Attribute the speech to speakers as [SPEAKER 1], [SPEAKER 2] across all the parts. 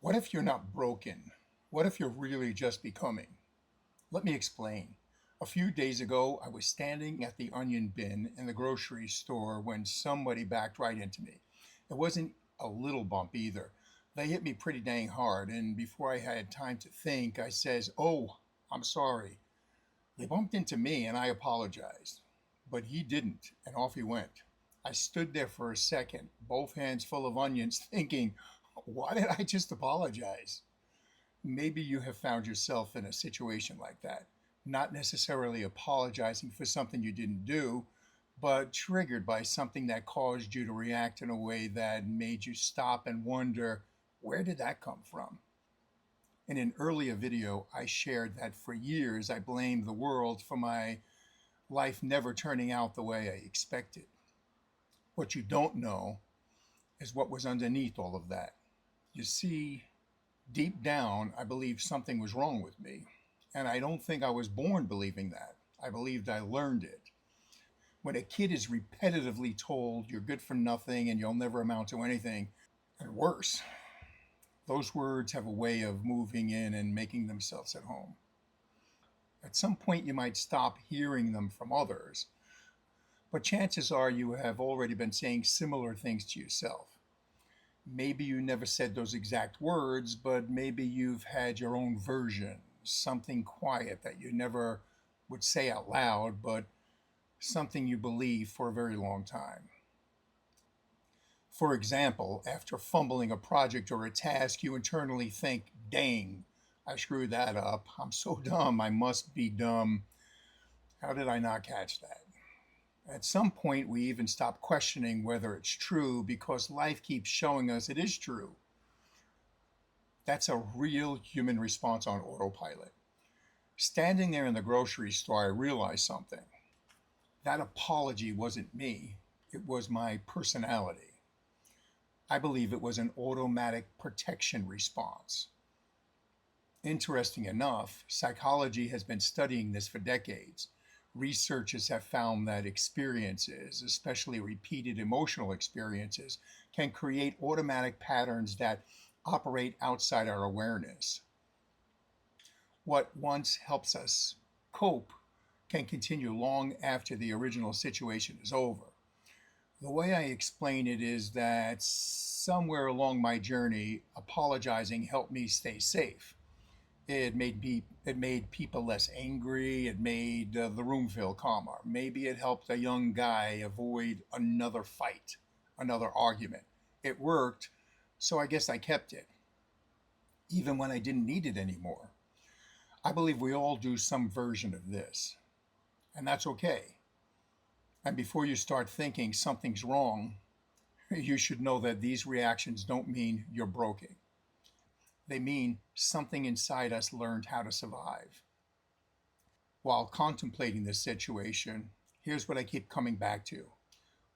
[SPEAKER 1] What if you're not broken? What if you're really just becoming? Let me explain. A few days ago, I was standing at the onion bin in the grocery store when somebody backed right into me. It wasn't a little bump either. They hit me pretty dang hard, and before I had time to think, I says, "Oh, I'm sorry." They bumped into me and I apologized. But he didn't, and off he went. I stood there for a second, both hands full of onions, thinking, why did I just apologize? Maybe you have found yourself in a situation like that, not necessarily apologizing for something you didn't do, but triggered by something that caused you to react in a way that made you stop and wonder, where did that come from? In an earlier video, I shared that for years I blamed the world for my life never turning out the way I expected. What you don't know is what was underneath all of that. You see, deep down, I believed something was wrong with me. And I don't think I was born believing that. I believed I learned it. When a kid is repetitively told you're good for nothing and you'll never amount to anything, and worse, those words have a way of moving in and making themselves at home. At some point, you might stop hearing them from others, but chances are you have already been saying similar things to yourself. Maybe you never said those exact words, but maybe you've had your own version, something quiet that you never would say out loud, but something you believe for a very long time. For example, after fumbling a project or a task, you internally think, dang, I screwed that up. I'm so dumb. I must be dumb. How did I not catch that? At some point, we even stop questioning whether it's true because life keeps showing us it is true. That's a real human response on autopilot. Standing there in the grocery store, I realized something. That apology wasn't me, it was my personality. I believe it was an automatic protection response. Interesting enough, psychology has been studying this for decades. Researchers have found that experiences, especially repeated emotional experiences, can create automatic patterns that operate outside our awareness. What once helps us cope can continue long after the original situation is over. The way I explain it is that somewhere along my journey, apologizing helped me stay safe. It made people less angry. It made the room feel calmer. Maybe it helped a young guy avoid another fight, another argument. It worked, so I guess I kept it, even when I didn't need it anymore. I believe we all do some version of this, and that's okay. And before you start thinking something's wrong, you should know that these reactions don't mean you're broken. They mean something inside us learned how to survive. While contemplating this situation, here's what I keep coming back to.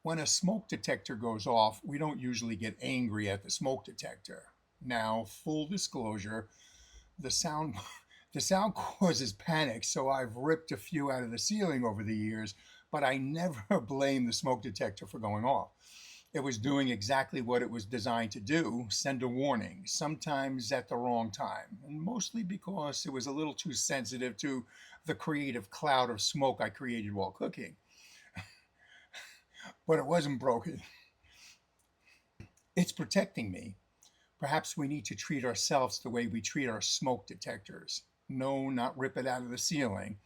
[SPEAKER 1] When a smoke detector goes off, we don't usually get angry at the smoke detector. Now, full disclosure, the sound the sound causes panic, so I've ripped a few out of the ceiling over the years, but I never blame the smoke detector for going off. It was doing exactly what it was designed to do, send a warning, sometimes at the wrong time, and mostly because it was a little too sensitive to the creative cloud of smoke I created while cooking. But it wasn't broken. It's protecting me. Perhaps we need to treat ourselves the way we treat our smoke detectors. No, not rip it out of the ceiling.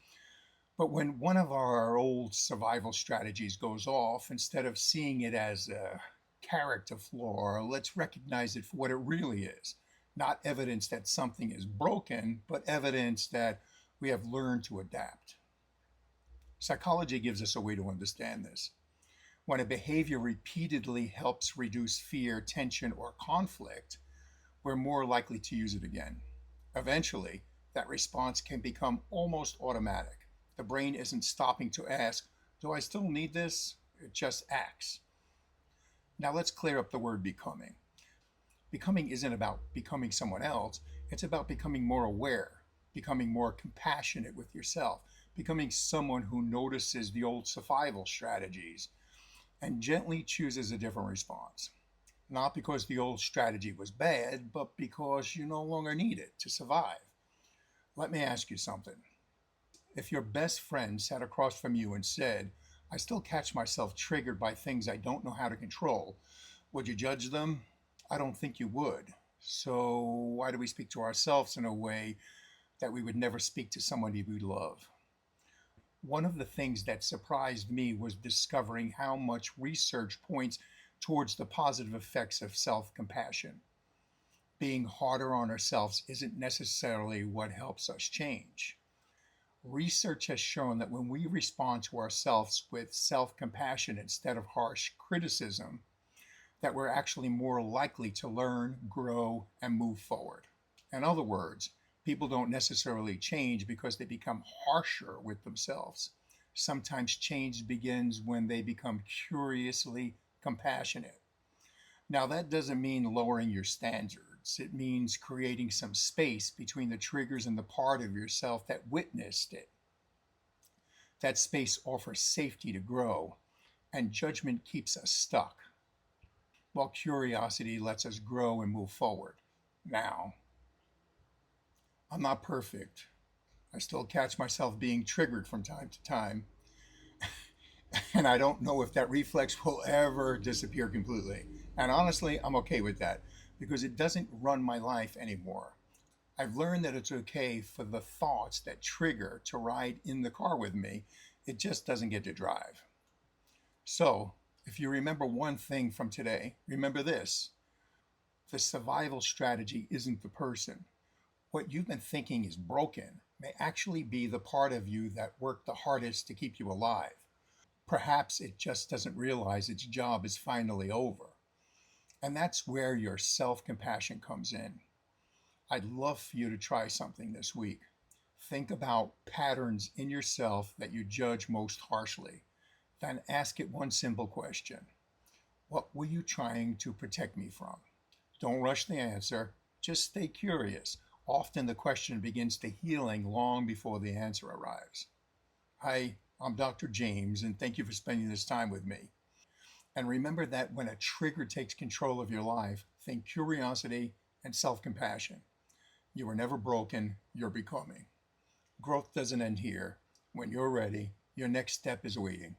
[SPEAKER 1] But when one of our old survival strategies goes off, instead of seeing it as a character flaw, let's recognize it for what it really is. Not evidence that something is broken, but evidence that we have learned to adapt. Psychology gives us a way to understand this. When a behavior repeatedly helps reduce fear, tension, or conflict, we're more likely to use it again. Eventually, that response can become almost automatic. The brain isn't stopping to ask, do I still need this? It just acts. Now let's clear up the word becoming. Becoming isn't about becoming someone else, it's about becoming more aware, becoming more compassionate with yourself, becoming someone who notices the old survival strategies and gently chooses a different response. Not because the old strategy was bad, but because you no longer need it to survive. Let me ask you something. If your best friend sat across from you and said, I still catch myself triggered by things I don't know how to control, would you judge them? I don't think you would. So, why do we speak to ourselves in a way that we would never speak to somebody we love? One of the things that surprised me was discovering how much research points towards the positive effects of self compassion. Being harder on ourselves isn't necessarily what helps us change. Research has shown that when we respond to ourselves with self compassion instead of harsh criticism, that we're actually more likely to learn, grow, and move forward. In other words, people don't necessarily change because they become harsher with themselves. Sometimes change begins when they become curiously compassionate. Now, that doesn't mean lowering your standards. It means creating some space between the triggers and the part of yourself that witnessed it. That space offers safety to grow, and judgment keeps us stuck, while curiosity lets us grow and move forward. Now, I'm not perfect. I still catch myself being triggered from time to time, and I don't know if that reflex will ever disappear completely. And honestly, I'm okay with that because it doesn't run my life anymore. I've learned that it's okay for the thoughts that trigger to ride in the car with me. It just doesn't get to drive. So, if you remember one thing from today, remember this: the survival strategy isn't the person. What you've been thinking is broken may actually be the part of you that worked the hardest to keep you alive. Perhaps it just doesn't realize its job is finally over. And that's where your self compassion comes in. I'd love for you to try something this week. Think about patterns in yourself that you judge most harshly. Then ask it one simple question: what were you trying to protect me from? Don't rush the answer, just stay curious. Often the question begins the healing long before the answer arrives. Hi, I'm Dr. James, and thank you for spending this time with me. And remember that when a trigger takes control of your life, think curiosity and self compassion. You are never broken, you're becoming. Growth doesn't end here. When you're ready, your next step is waiting.